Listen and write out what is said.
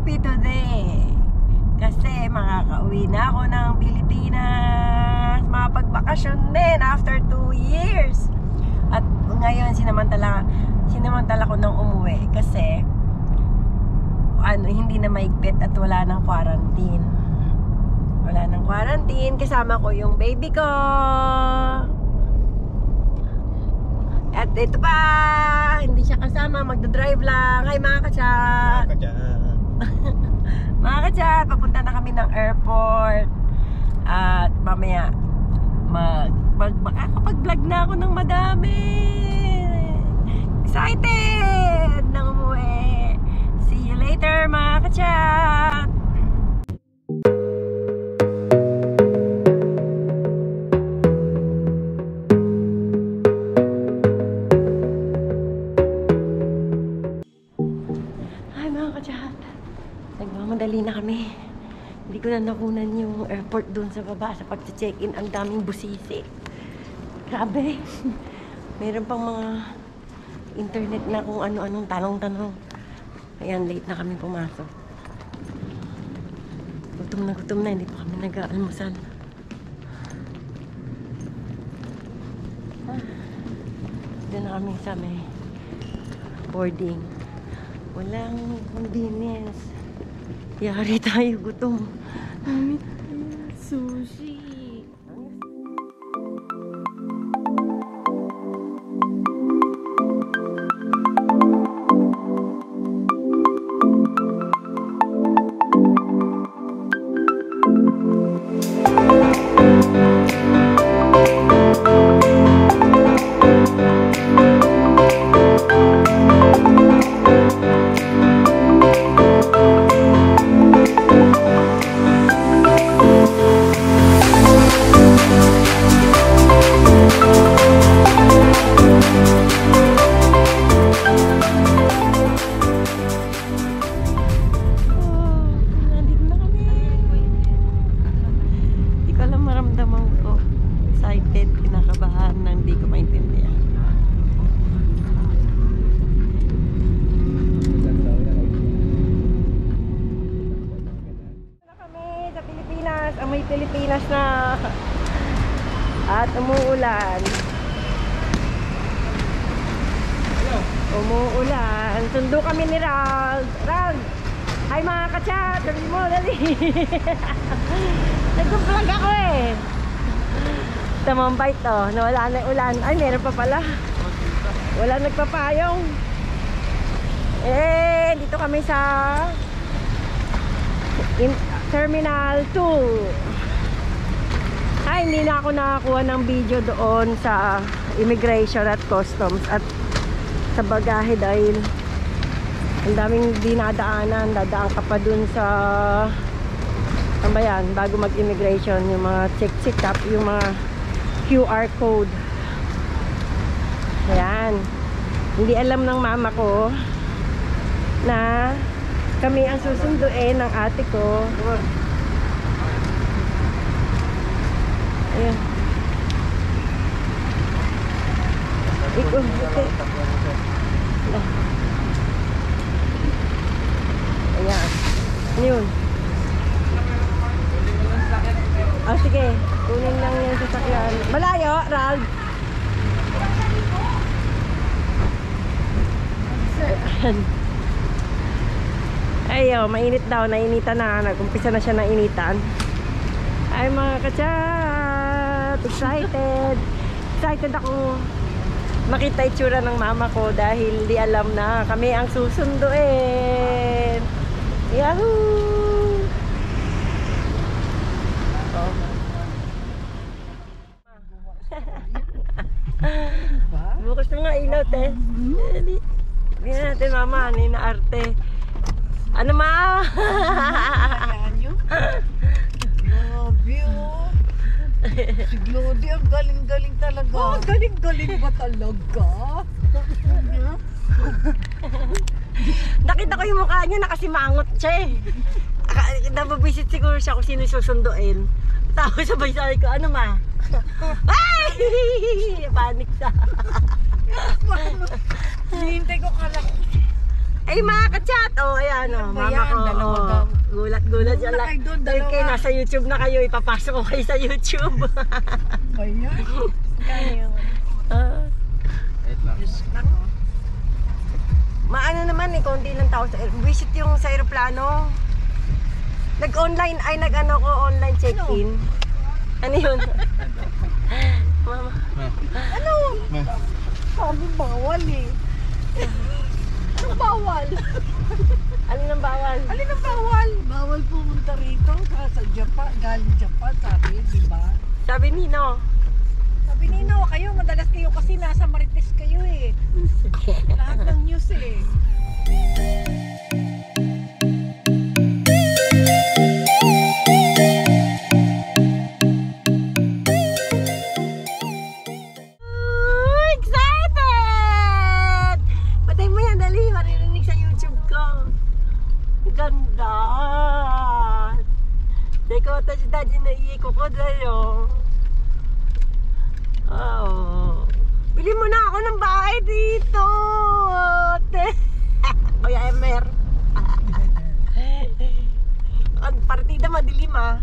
happy today. Kasi makakauwi na ako ng Pilipinas. Mapagbakasyon din after 2 years. At ngayon sinamantala ko nang umuwi kasi hindi na maigpit at wala nang quarantine. Wala nang quarantine. Kasama ko yung baby ko. At ito pa, hindi siya kasama, magdadrive lang. Hi mga kachat. Mga kachat, papunta na kami ng airport. At mamaya makakapag-vlog na ako ng madami. Excited na umuwi. See you later mga kachat. Nagmamadali na kami. Hindi ko na nakunan yung airport doon sa baba sa pag-check-in. Ang daming busisi. Grabe. Meron pang mga internet na kung ano-anong tanong-tanong. Ayan, late na kami pumasok. Gutom na. Hindi pa kami nag-aalmusal. Doon na kami sa may boarding. Walang convenience. Yari tayo, gutom. Sushi. May Pilipinas na at umuulan. Sundo kami ni Rald. Hi mga kachat, sabi mo dali. Nagpa-vlog ako eh. Tamambay to, nawala na yung ulan. Ay, meron pa pala. Wala nagpapayong. Dito kami sa Terminal 2. Ay, hindi na ako nakakuha ng video doon sa immigration at customs at sa bagahe dahil ang daming dinadaanan. Dadaan ka pa dun sa ano ba yan, bago mag-immigration, yung mga check-up, yung mga QR code. Ayan. Hindi alam ng mama ko na kami ang susunduin ng ate ko. Ayan. Ayan. Yun. Sige. Kunin lang yung sasakyan. Malayo, Ralph. Ayo, mainit daw, nainitan na. Nag-umpisa na siya ng initan. Ay mga kachat, excited ako makita itsura ng mama ko dahil di alam na kami ang susunduin. Yahoo! Oh. Bukas na nga ilaw, te. Hindi natin mama, ano yung naarte. Ano ma? Grabe oh. Si Glody ang galing-galing talaga. Oh, galing-galing ba talaga? Nakita ko yung mukha niya, nakasimangot siya eh. Nababisit siguro siya kung sino susunduin. Tapos sabay-sabay ko, ano ma? Ay! Panik siya. Hinihintay ko kala ko. Ay, mga ka-chat. Oh, ayan, oh. Ilan ba Mama yan? ko. Dalawa Oh. daw. Gulat-gulat Doon yan. na kayo doon, Dahil dalawa. kayo nasa YouTube na kayo, ipapasok ko kayo sa YouTube. Ba yan? Kano yung... Ah. Diyos ko. Maano naman eh, konti lang tao. Visit yung sa aeroplano. Nag-online, ay nag-ano ko, online check-in. Ano yun? Mama. Ano? Sabi bawal eh. Anong bawal? Alin ang bawal? Alin ang bawal? Bawal pumunta rito sa Japan, galing Japan, sabi, di ba? Sabi Nino. Sabi nino, kayo, madalas kayo kasi nasa Marites kayo eh. Lahat ng news eh. Oh, excited! Patay mo yan, dali. Maririnig sa YouTube ko. Ganda! Teko, taji-taji na iiko ko dahil. Oh. Bili mo na ako ng bahay dito. Kuya Emer. Ang partida madilim ah.